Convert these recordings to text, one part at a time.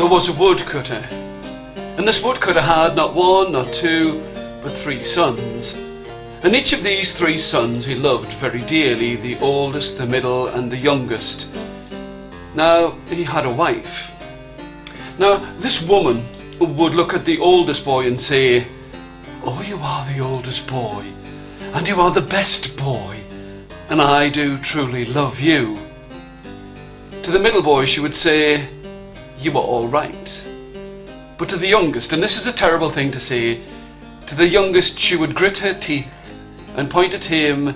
there was a woodcutter, and this woodcutter had not one, not two, but 3 sons. And each of these 3 sons he loved very dearly, the oldest, the middle, and the youngest. Now he had a wife. Now this woman would look at the oldest boy and say, "Oh, you are the oldest boy, and you are the best boy, and I do truly love you." To the middle boy she would say, "You are all right." But to the youngest, and this is a terrible thing to say, to the youngest she would grit her teeth and point at him,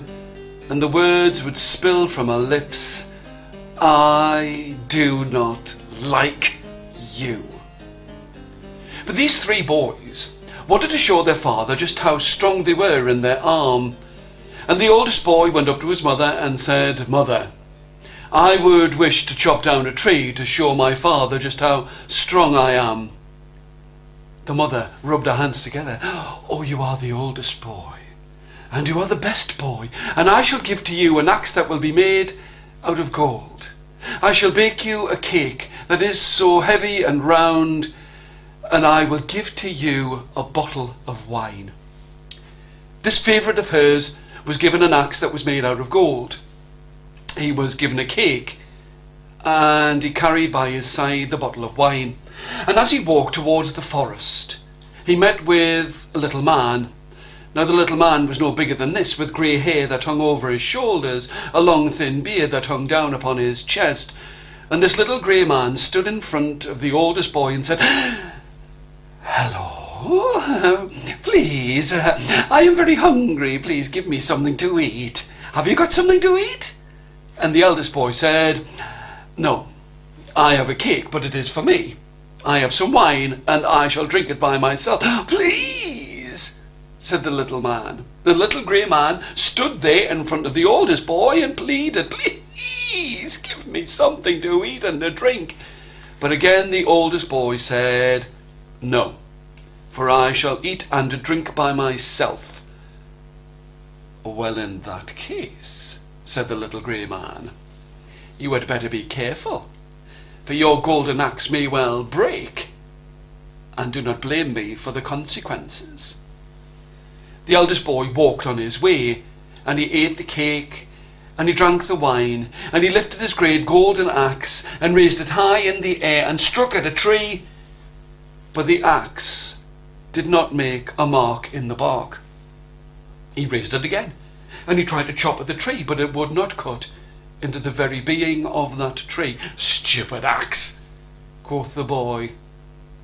and the words would spill from her lips, "I do not like you." But these 3 boys wanted to show their father just how strong they were in their arm. And the oldest boy went up to his mother and said, "Mother, I would wish to chop down a tree to show my father just how strong I am." The mother rubbed her hands together. "Oh, you are the oldest boy, and you are the best boy, and I shall give to you an axe that will be made out of gold. I shall bake you a cake that is so heavy and round, and I will give to you a bottle of wine." This favourite of hers was given an axe that was made out of gold. He was given a cake, and he carried by his side the bottle of wine. And as he walked towards the forest, he met with a little man. Now the little man was no bigger than this, with grey hair that hung over his shoulders, a long thin beard that hung down upon his chest. And this little grey man stood in front of the oldest boy and said, "Hello, please, I am very hungry. Please give me something to eat. Have you got something to eat?" And the eldest boy said, "No, I have a cake, but it is for me. I have some wine, and I shall drink it by myself." "Please," said the little man. The little grey man stood there in front of the oldest boy and pleaded, "Please give me something to eat and to drink." But again the oldest boy said, "No, for I shall eat and drink by myself." "Well, in that case," said the little grey man, "you had better be careful, for your golden axe may well break, and do not blame me for the consequences." The eldest boy walked on his way, and he ate the cake, and he drank the wine, and he lifted his great golden axe and raised it high in the air and struck at a tree, but the axe did not make a mark in the bark. He raised it again, and he tried to chop at the tree, but it would not cut into the very being of that tree. "Stupid axe," quoth the boy,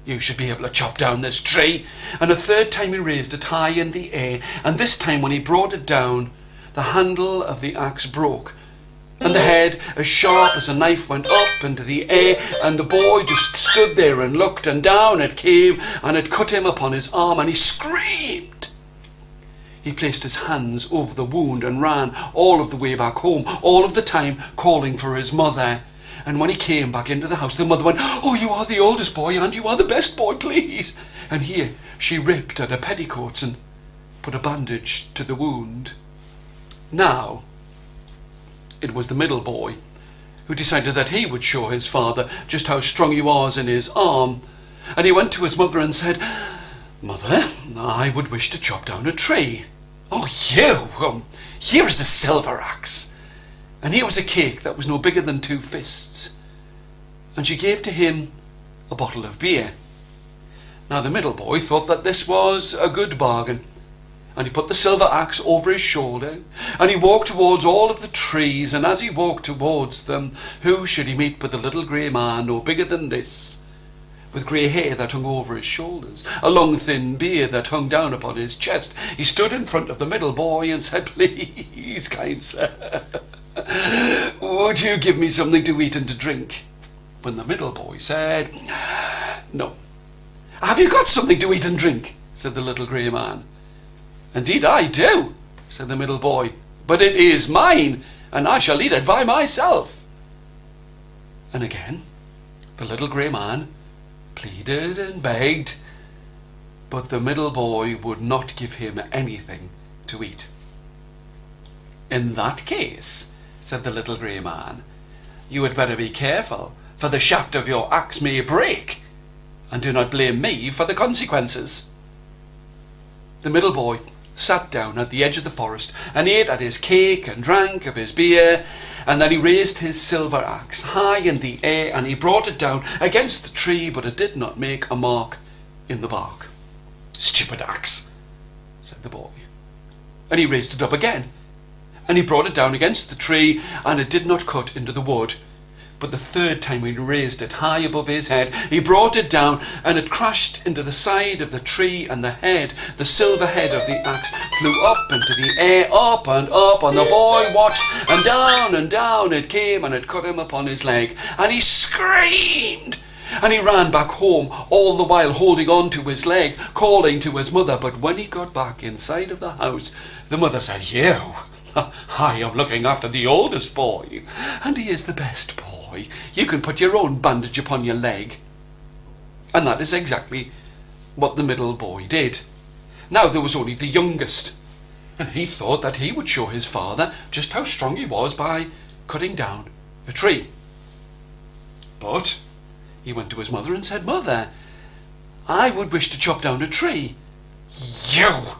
"you should be able to chop down this tree." And a third time he raised it high in the air, and this time when he brought it down, the handle of the axe broke, and the head, as sharp as a knife, went up into the air, and the boy just stood there and looked, and down it came, and it cut him upon his arm, and he screamed. He placed his hands over the wound and ran all of the way back home, all of the time calling for his mother. And when he came back into the house, the mother went, "Oh, you are the oldest boy, and you are the best boy, please." And here she ripped at her petticoats and put a bandage to the wound. Now, it was the middle boy who decided that he would show his father just how strong he was in his arm. And he went to his mother and said, "Mother, I would wish to chop down a tree." "Oh, here is a silver axe, and here was a cake that was no bigger than 2 fists. And she gave to him a bottle of beer. Now the middle boy thought that this was a good bargain, and he put the silver axe over his shoulder, and he walked towards all of the trees, and as he walked towards them, who should he meet but the little grey man, no bigger than this, with grey hair that hung over his shoulders, a long thin beard that hung down upon his chest. He stood in front of the middle boy and said, "Please, kind sir, would you give me something to eat and to drink?" When the middle boy said, "No." "Have you got something to eat and drink?" said the little grey man. "Indeed I do," said the middle boy, "but it is mine, and I shall eat it by myself." And again the little grey man pleaded and begged, but the middle boy would not give him anything to eat. "In that case," said the little grey man, "you had better be careful, for the shaft of your axe may break, and do not blame me for the consequences." The middle boy sat down at the edge of the forest and ate at his cake and drank of his beer, and then he raised his silver axe high in the air and he brought it down against the tree, but it did not make a mark in the bark. "Stupid axe," said the boy. And he raised it up again, and he brought it down against the tree, and it did not cut into the wood. But the third time he raised it high above his head, he brought it down, and it crashed into the side of the tree, and the silver head of the axe, flew up into the air, up, and the boy watched, and down it came, and it cut him upon his leg, and he screamed. And he ran back home, all the while holding on to his leg, calling to his mother. But when he got back inside of the house, the mother said, "You, I am looking after the oldest boy, and he is the best boy. You can put your own bandage upon your leg." And that is exactly what the middle boy did. Now there was only the youngest, and he thought that he would show his father just how strong he was by cutting down a tree. But he went to his mother and said, "Mother, I would wish to chop down a tree." "You!"